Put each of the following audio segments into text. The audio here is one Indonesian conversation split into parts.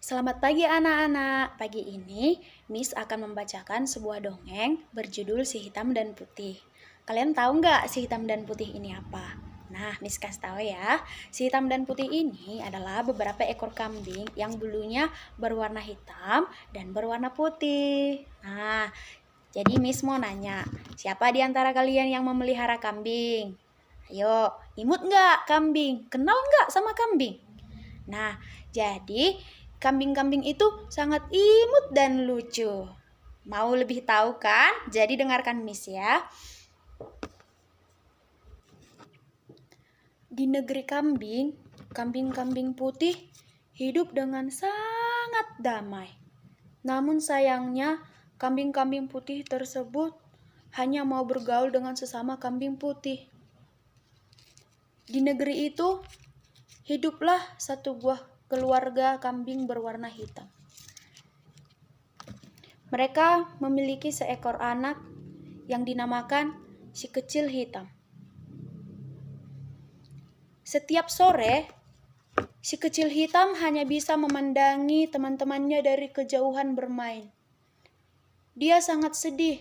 Selamat pagi anak-anak. Pagi ini Miss akan membacakan sebuah dongeng berjudul Si Hitam dan Putih. Kalian tahu nggak si hitam dan putih ini apa? Nah, Miss kasih tahu ya. Si hitam dan putih ini adalah beberapa ekor kambing yang bulunya berwarna hitam dan berwarna putih. Nah, jadi Miss mau nanya, siapa di antara kalian yang memelihara kambing? Ayo, imut nggak kambing? Kenal nggak sama kambing? Nah, jadi kambing-kambing itu sangat imut dan lucu. Mau lebih tahu kan? Jadi dengarkan Miss ya. Di negeri kambing, kambing-kambing putih hidup dengan sangat damai. Namun sayangnya, kambing-kambing putih tersebut hanya mau bergaul dengan sesama kambing putih. Di negeri itu, hiduplah satu buah keluarga kambing berwarna hitam. Mereka memiliki seekor anak yang dinamakan si kecil hitam. Setiap sore, si kecil hitam hanya bisa memandangi teman-temannya dari kejauhan bermain. Dia sangat sedih.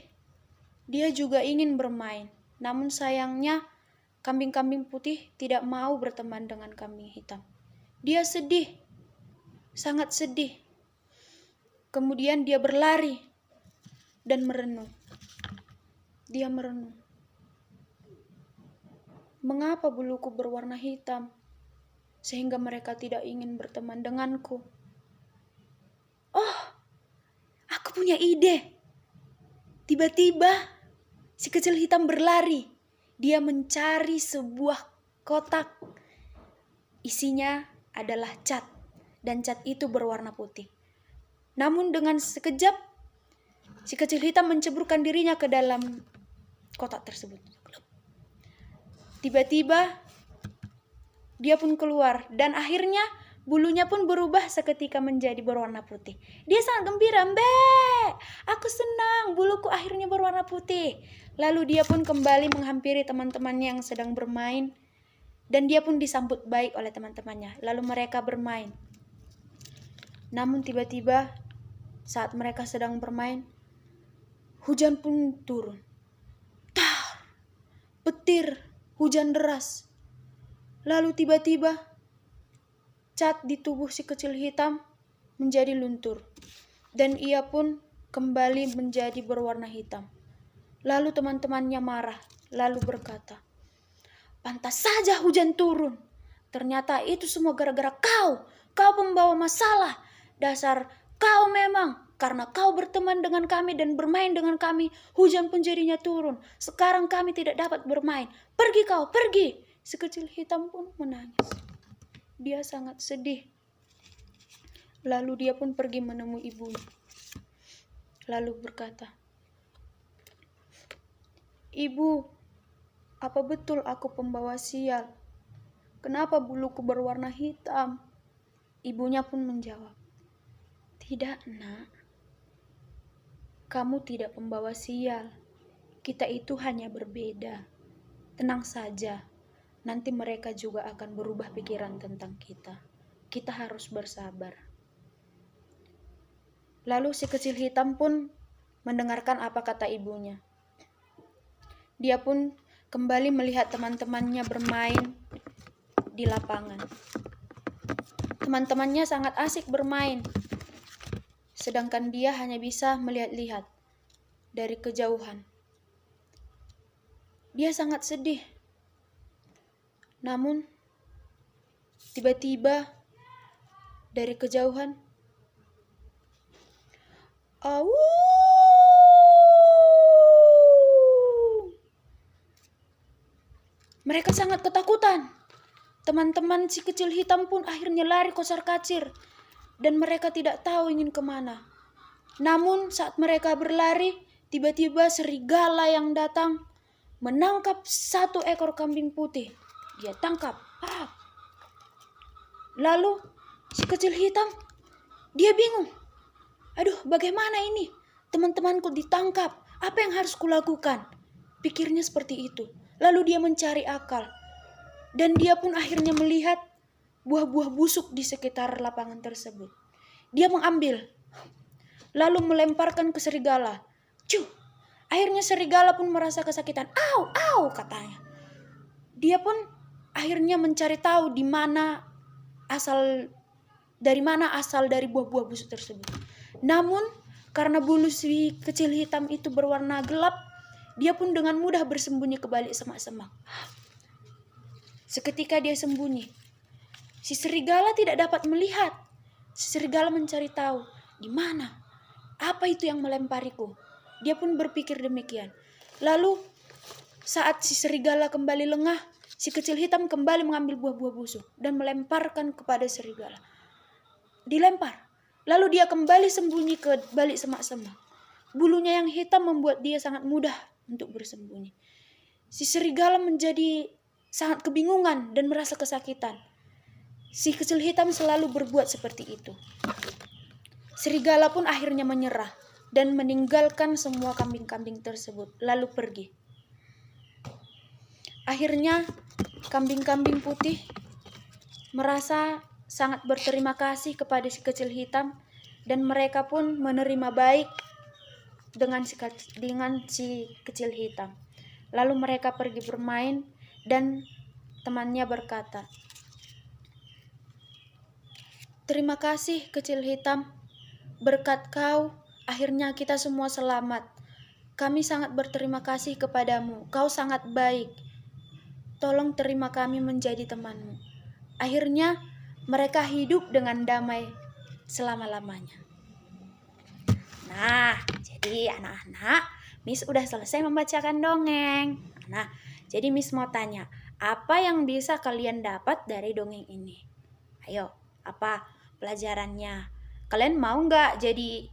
Dia juga ingin bermain. Namun sayangnya, kambing-kambing putih tidak mau berteman dengan kambing hitam. Dia sedih. Sangat sedih. Kemudian dia berlari dan merenung. Dia merenung. Mengapa buluku berwarna hitam? Sehingga mereka tidak ingin berteman denganku. Oh, aku punya ide. Tiba-tiba si kecil hitam berlari. Dia mencari sebuah kotak. Isinya adalah cat. Dan cat itu berwarna putih. Namun dengan sekejap, si kecil hitam menceburkan dirinya ke dalam kotak tersebut. Tiba-tiba, dia pun keluar. Dan akhirnya, bulunya pun berubah seketika menjadi berwarna putih. Dia sangat gembira. Mbak, aku senang. Buluku akhirnya berwarna putih. Lalu dia pun kembali menghampiri teman-temannya yang sedang bermain. Dan dia pun disambut baik oleh teman-temannya. Lalu mereka bermain. Namun tiba-tiba, saat mereka sedang bermain, hujan pun turun. Tar, petir, hujan deras. Lalu tiba-tiba, cat di tubuh si kecil hitam menjadi luntur. Dan ia pun kembali menjadi berwarna hitam. Lalu teman-temannya marah, lalu berkata, "Pantas saja hujan turun. Ternyata itu semua gara-gara kau. Kau pembawa masalah. Dasar kau memang. Karena kau berteman dengan kami dan bermain dengan kami, hujan pun jadinya turun. Sekarang kami tidak dapat bermain. Pergi kau, pergi." Si kecil hitam pun menangis. Dia sangat sedih. Lalu dia pun pergi menemui ibunya. Lalu berkata, "Ibu, apa betul aku pembawa sial? Kenapa buluku berwarna hitam?" Ibunya pun menjawab, "Tidak, nak. Kamu tidak pembawa sial. Kita itu hanya berbeda. Tenang saja. Nanti mereka juga akan berubah pikiran tentang kita. Kita harus bersabar." Lalu si kecil hitam pun mendengarkan apa kata ibunya. Dia pun kembali melihat teman-temannya bermain di lapangan. Teman-temannya sangat asik bermain. Sedangkan dia hanya bisa melihat-lihat dari kejauhan. Dia sangat sedih. Namun, tiba-tiba dari kejauhan, "Au!" Mereka sangat ketakutan. Teman-teman si kecil hitam pun akhirnya lari kocar-kacir. Dan mereka tidak tahu ingin kemana. Namun saat mereka berlari, tiba-tiba serigala yang datang menangkap satu ekor kambing putih. Dia tangkap. Lalu si kecil hitam, dia bingung. Aduh, bagaimana ini? Teman-temanku ditangkap. Apa yang harus kulakukan? Pikirnya seperti itu. Lalu dia mencari akal. Dan dia pun akhirnya melihat buah-buah busuk di sekitar lapangan tersebut. Dia mengambil, lalu melemparkan ke serigala. Cuh, akhirnya serigala pun merasa kesakitan. Au, au, katanya. Dia pun akhirnya mencari tahu dari mana asal dari buah-buah busuk tersebut. Namun karena bulu si kecil hitam itu berwarna gelap, dia pun dengan mudah bersembunyi ke balik semak-semak. Seketika dia sembunyi, si serigala tidak dapat melihat. Si serigala mencari tahu, di mana? Apa itu yang melempariku? Dia pun berpikir demikian. Lalu saat si serigala kembali lengah, si kecil hitam kembali mengambil buah-buah busuk dan melemparkan kepada serigala. Dilempar. Lalu dia kembali sembunyi ke balik semak-semak. Bulunya yang hitam membuat dia sangat mudah untuk bersembunyi. Si serigala menjadi sangat kebingungan dan merasa kesakitan. Si kecil hitam selalu berbuat seperti itu. Serigala pun akhirnya menyerah dan meninggalkan semua kambing-kambing tersebut, lalu pergi. Akhirnya kambing-kambing putih merasa sangat berterima kasih kepada si kecil hitam dan mereka pun menerima baik dengan si kecil hitam. Lalu mereka pergi bermain dan temannya berkata, "Terima kasih kecil hitam, berkat kau akhirnya kita semua selamat. Kami sangat berterima kasih kepadamu, kau sangat baik. Tolong terima kami menjadi temanmu." Akhirnya mereka hidup dengan damai selama-lamanya. Nah, jadi anak-anak, Miss udah selesai membacakan dongeng. Nah, jadi Miss mau tanya, apa yang bisa kalian dapat dari dongeng ini? Ayo, apa pelajarannya? Kalian mau nggak jadi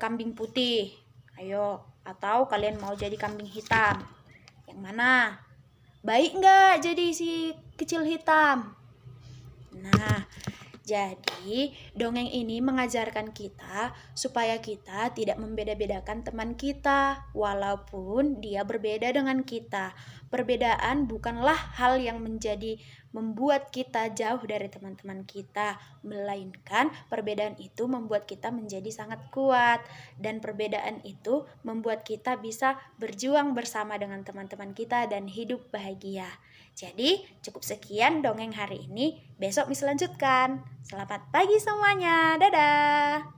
kambing putih? Ayo, atau kalian mau jadi kambing hitam? Yang mana? Baik nggak jadi si kecil hitam? Nah, jadi dongeng ini mengajarkan kita supaya kita tidak membeda-bedakan teman kita walaupun dia berbeda dengan kita. Perbedaan bukanlah hal yang membuat kita jauh dari teman-teman kita, melainkan perbedaan itu membuat kita menjadi sangat kuat dan perbedaan itu membuat kita bisa berjuang bersama dengan teman-teman kita dan hidup bahagia. Jadi cukup sekian dongeng hari ini. Besok Miss lanjutkan. Selamat pagi semuanya. Dadah.